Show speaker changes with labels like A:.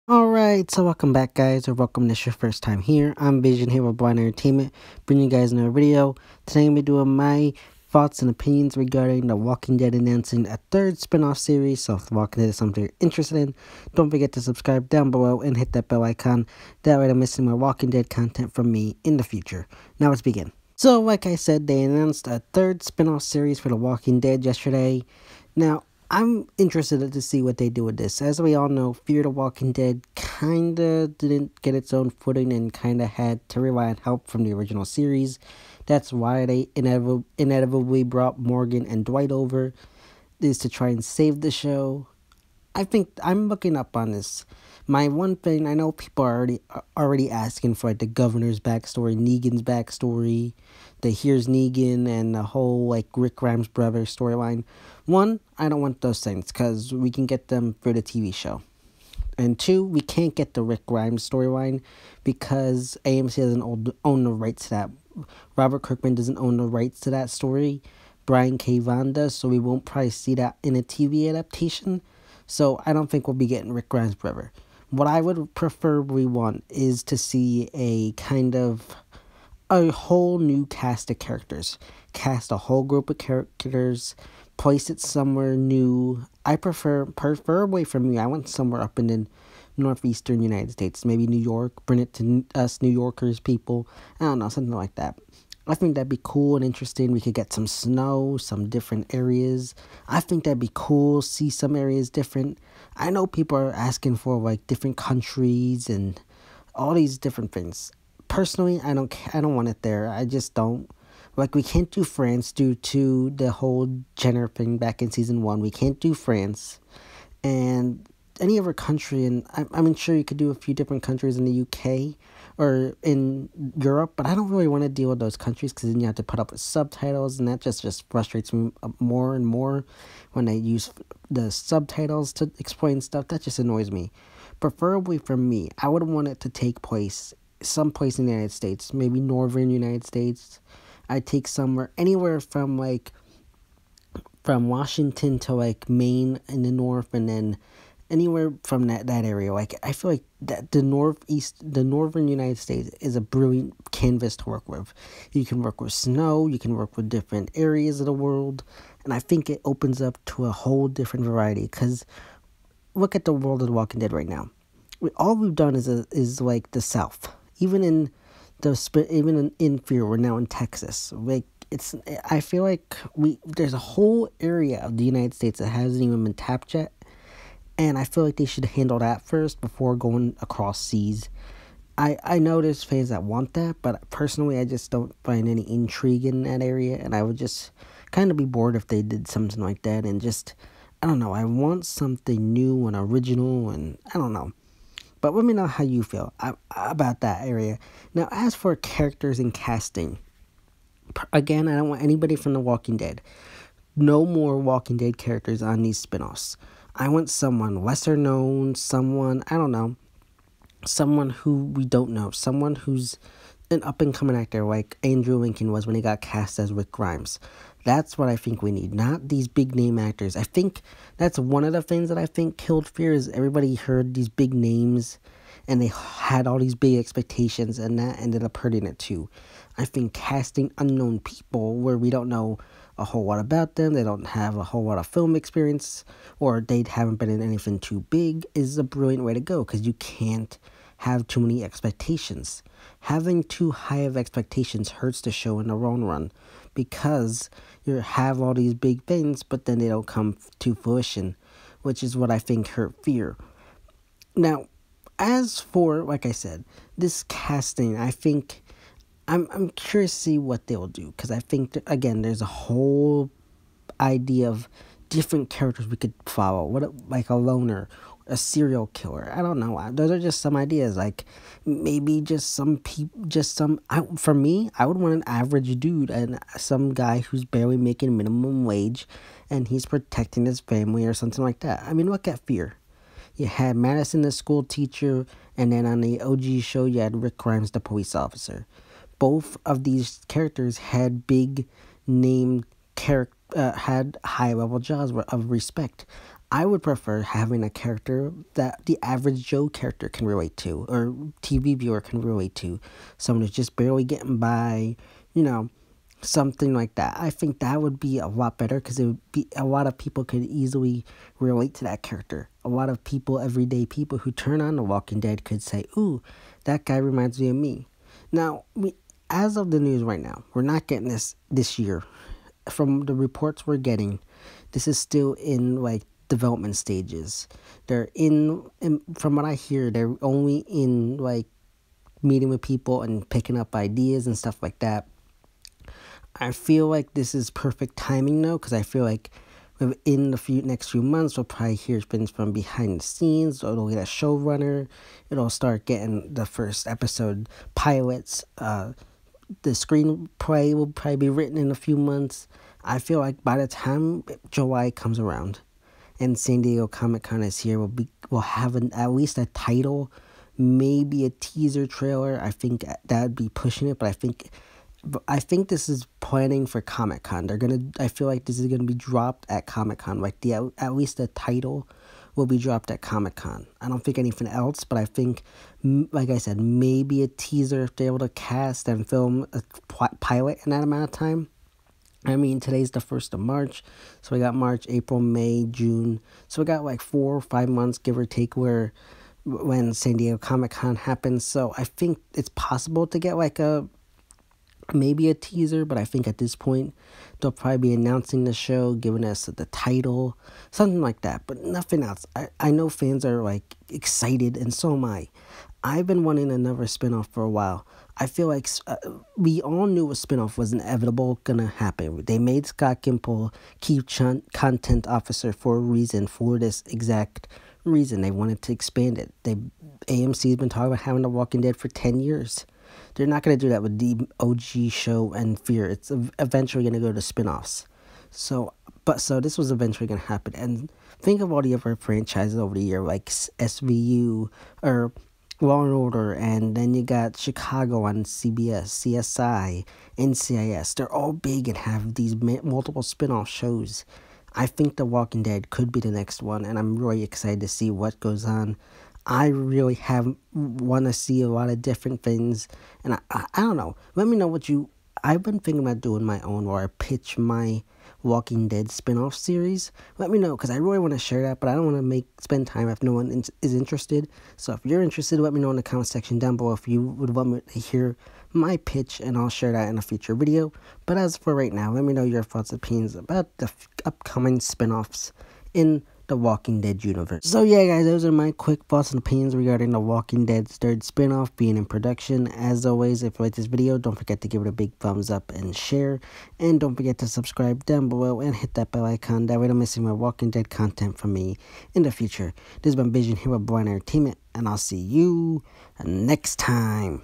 A: Alright, so welcome back guys, or welcome if this your first time here. I'm Vision here with Blind Entertainment, bringing you guys another video. Today I'm going to be doing my thoughts and opinions regarding The Walking Dead announcing a third spin-off series. So if The Walking Dead is something you're interested in, don't forget to subscribe down below and hit that bell icon. That way I'm missing more Walking Dead content from me in the future. Now let's begin. So like I said, they announced a third spin-off series for The Walking Dead yesterday. Now, I'm interested to see what they do with this. As we all know, Fear the Walking Dead kinda didn't get its own footing and kinda had to rely on help from the original series. That's why they inevitably brought Morgan and Dwight over, is to try and save the show. I think I'm looking up on this. My one thing, I know people are already asking for like the governor's backstory, Negan's backstory, the Here's Negan, and the whole like Rick Grimes' brother storyline. One, I don't want those things because we can get them for the TV show. And two, we can't get the Rick Grimes storyline because AMC doesn't own the rights to that. Robert Kirkman doesn't own the rights to that story. Brian K. Vaughan does, so we won't probably see that in a TV adaptation. So I don't think we'll be getting Rick Grimes' brother. What I would preferably want is to see a kind of a whole new cast of characters. Cast a whole group of characters, place it somewhere new. I preferably from me, I want somewhere up in the northeastern United States, maybe New York, bring it to us New Yorkers people. I don't know, something like that. I think that'd be cool and interesting. We could get some snow, some different areas. I think that'd be cool, see some areas different. I know people are asking for like different countries and all these different things. Personally, I don't want it there. I just don't. Like, we can't do France due to the whole Jenner thing back in season 1. We can't do France. And any other country, and I'm sure you could do a few different countries in the UK or in Europe, but I don't really want to deal with those countries because then you have to put up with subtitles, and that just frustrates me more and more when they use the subtitles to explain stuff. That just annoys me. Preferably for me, I would want it to take place someplace in the United States, maybe northern United States. I'd take somewhere, anywhere from Washington to like Maine in the north, and then anywhere from that area. Like, I feel like that the northern United States is a brilliant canvas to work with. You can work with snow, you can work with different areas of the world, and I think it opens up to a whole different variety. Because look at the world of The Walking Dead right now. All we've done is like the South. Even in Fear, we're now in Texas. Like, I feel like there's a whole area of the United States that hasn't even been tapped yet. And I feel like they should handle that first before going across seas. I know there's fans that want that, but personally I just don't find any intrigue in that area. And I would just kind of be bored if they did something like that. And just, I don't know, I want something new and original, and I don't know. But let me know how you feel about that area. Now, as for characters and casting, again, I don't want anybody from The Walking Dead. No more Walking Dead characters on these spinoffs. I want someone lesser known, someone, I don't know, someone who we don't know, someone who's an up-and-coming actor like Andrew Lincoln was when he got cast as Rick Grimes. That's what I think we need, not these big-name actors. I think that's one of the things that I think killed Fear, is everybody heard these big names and they had all these big expectations, and that ended up hurting it too. I think casting unknown people where we don't know a whole lot about them, they don't have a whole lot of film experience, or they haven't been in anything too big, is a brilliant way to go, because you can't have too many expectations. Having too high of expectations hurts the show in the long run, because you have all these big things, but then they don't come to fruition, which is what I think hurt Fear. Now, as for, like I said, this casting, I think I'm curious to see what they'll do, because I think, again, there's a whole idea of different characters we could follow. Like a loner, a serial killer. I don't know. Those are just some ideas. Like, maybe just some people, for me, I would want an average dude and some guy who's barely making minimum wage and he's protecting his family or something like that. I mean, look at Fear. You had Madison, the school teacher, and then on the OG show, you had Rick Grimes, the police officer. Both of these characters had big name had high level jobs of respect. I would prefer having a character that the average Joe character can relate to, or TV viewer can relate to. Someone who's just barely getting by, you know, something like that. I think that would be a lot better because it would be a lot of people could easily relate to that character. A lot of people, everyday people who turn on The Walking Dead could say, "Ooh, that guy reminds me of me." Now, as of the news right now, we're not getting this year. From the reports we're getting, this is still in like development stages. They're from what I hear, they're only in like meeting with people and picking up ideas and stuff like that. I feel like this is perfect timing though, because I feel like within the next few months we'll probably hear things from behind the scenes. So it'll get a showrunner. It'll start getting the first episode pilots. The screenplay will probably be written in a few months. I feel like by the time July comes around and San Diego Comic-Con is here, we'll have at least a title, maybe a teaser trailer. I think that would be pushing it, but I think this is planning for Comic-Con. I feel like this is gonna be dropped at Comic-Con. Like at least the title will be dropped at Comic-Con. I don't think anything else, but I think, like I said, maybe a teaser if they're able to cast and film a pilot in that amount of time. I mean, today's the 1st of March, so we got March, April, May, June. So we got like 4 or 5 months, give or take, when San Diego Comic-Con happens. So I think it's possible to get like maybe a teaser, but I think at this point they'll probably be announcing the show, giving us the title, something like that, but nothing else. I know fans are like excited, and so am I. I've been wanting another spinoff for a while. I feel like we all knew a spinoff was inevitable gonna happen. They made Scott Gimple Chief Content Officer for a reason, for this exact reason. They wanted to expand it. AMC's been talking about having The Walking Dead for 10 years. They're not going to do that with the OG show and Fear. It's eventually going to go to spinoffs. So this was eventually going to happen. And think of all the other franchises over the year, like SVU or Law and Order, and then you got Chicago on CBS, CSI, NCIS. They're all big and have these multiple spinoff shows. I think The Walking Dead could be the next one, and I'm really excited to see what goes on. I really want to see a lot of different things, and I don't know. Let me know what I've been thinking about doing my own, where I pitch my Walking Dead spin-off series. Let me know, because I really want to share that, but I don't want to spend time if no one is interested. So if you're interested, let me know in the comment section down below if you would want me to hear my pitch, and I'll share that in a future video. But as for right now, let me know your thoughts and opinions about the upcoming spin-offs in the Walking Dead universe. So yeah, guys, those are my quick thoughts and opinions regarding the Walking Dead's third spinoff being in production. As always, if you like this video, don't forget to give it a big thumbs up and share, and don't forget to subscribe down below and hit that bell icon. That way, don't miss more Walking Dead content from me in the future. This has been Vision here with Blind Entertainment, and I'll see you next time.